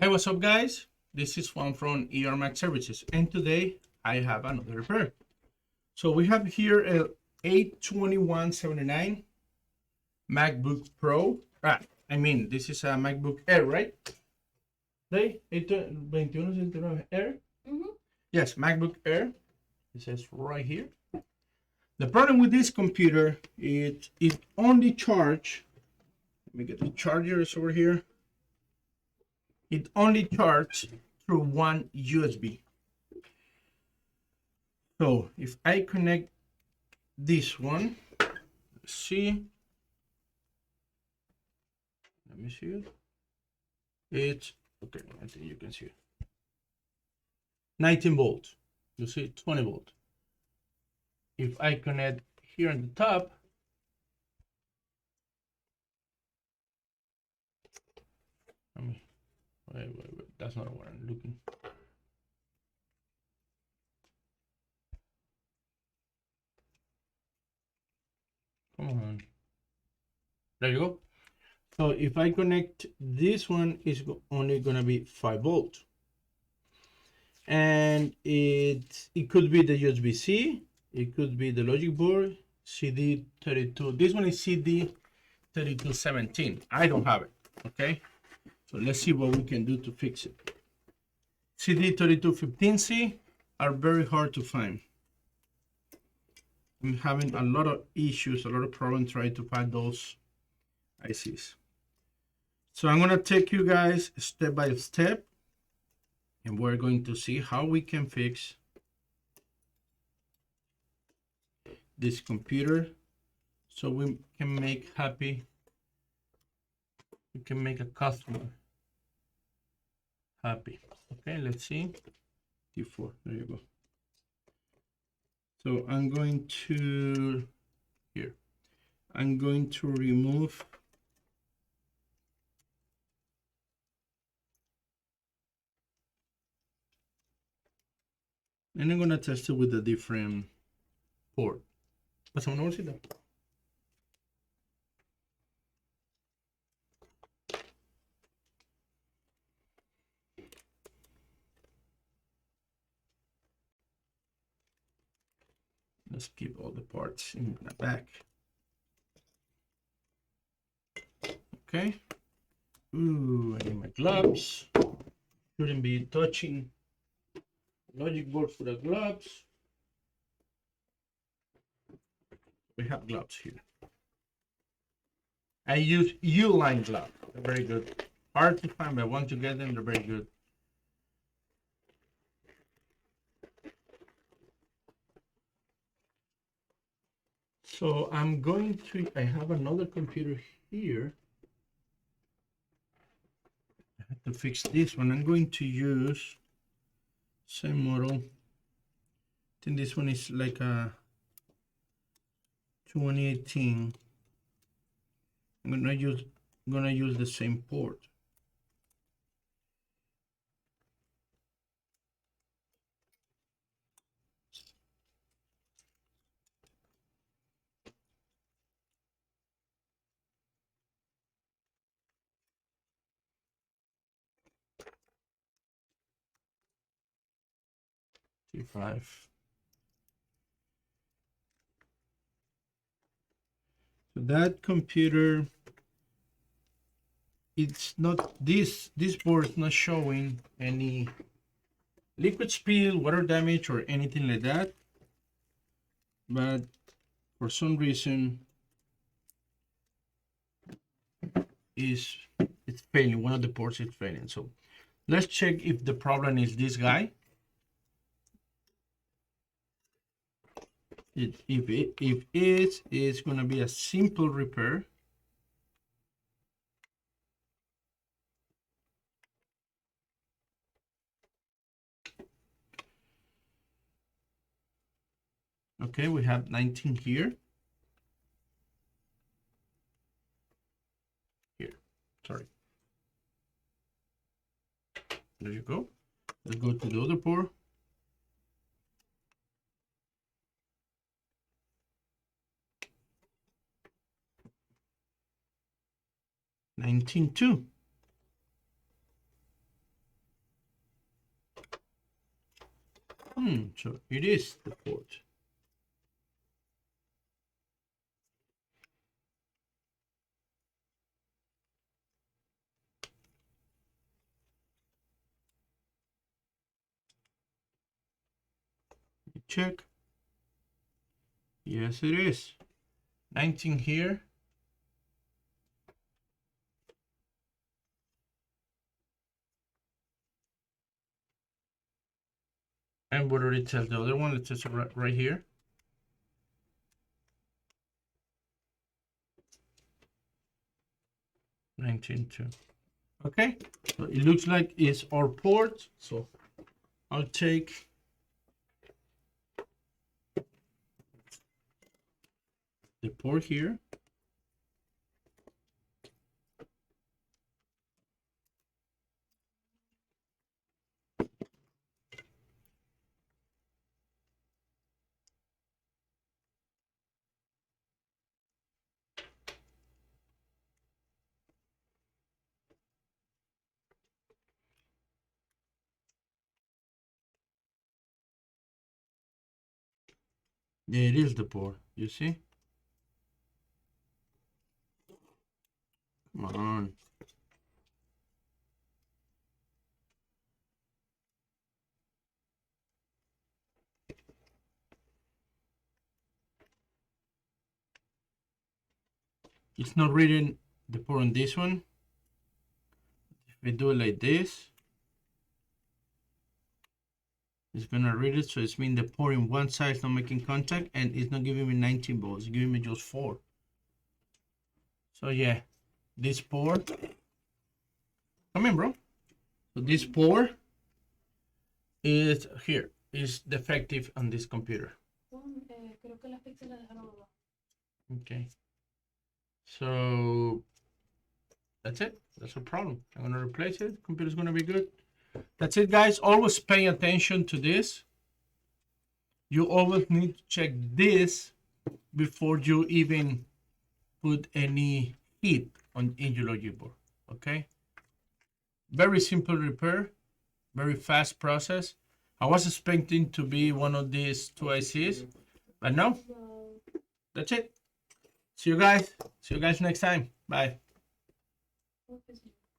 Hey, what's up, guys? This is Juan from Mac Services, and today I have another repair. So we have here a 82179 MacBook Pro. This is a MacBook Air, right? Right? 82179 Air? Yes, MacBook Air. It says right here. The problem with this computer is it only charge. Let me get the charger over here. It only charges through one USB. So if I connect this one, let's see. Let me see it. It's okay. I think you can see it. 19 volts. You see 20 volt. If I connect here on the top, wait. That's not what I'm looking. Come on. There you go. So if I connect this one, is only gonna be 5 volt, and it could be the USB-C, it could be the logic board, CD32. This one is CD3217. I don't have it. Okay, so let's see what we can do to fix it. CD3215C are very hard to find. I'm having a lot of issues, a lot of problems trying to find those ICs. So I'm going to take you guys step by step, and we're going to see how we can fix this computer so we can make happy. We can make a customer happy. Okay, let's see. T4, there you go. So I'm going to remove and I'm going to test it with a different port. Pasamos una bolsita. Let's keep all the parts in the back. Okay. Ooh, I need my gloves. Shouldn't be touching logic board for the gloves. We have gloves here. I use U-line gloves. They're very good. Hard to find, but once you get them, they're very good. So I have another computer here. I have to fix this one. I'm going to use same model. I think this one is like a 2018. I'm gonna use the same port. T5. So that computer, it's not this board is not showing any liquid spill, water damage, or anything like that. But for some reason, it's failing. One of the ports is failing. So let's check if the problem is this guy. If it's gonna be a simple repair. Okay, we have 19 here. Here, sorry. There you go. Let's go to the other port. 19 too. So it is the port. Check. Yes, it is. 19 here. And what already tells the other one? It says right here. $19.2. Okay, so it looks like it's our port. So I'll take the port here. Yeah, it is the port. You see? Come on. It's not reading the port on this one. If we do it like this, it's gonna read it. So it's mean the port in one side is not making contact, and it's not giving me 19 volts. It's giving me just 4. So yeah, this port. Come in, bro. So this port is here. Is defective on this computer. Okay. So that's it. That's a problem. I'm gonna replace it. Computer's gonna be good. That's it, guys. Always pay attention to this. You always need to check this before you even put any heat in your logic board. Okay. Very simple repair. Very fast process. I was expecting to be one of these 2 ICs, but no. That's it. See you guys. See you guys next time. Bye.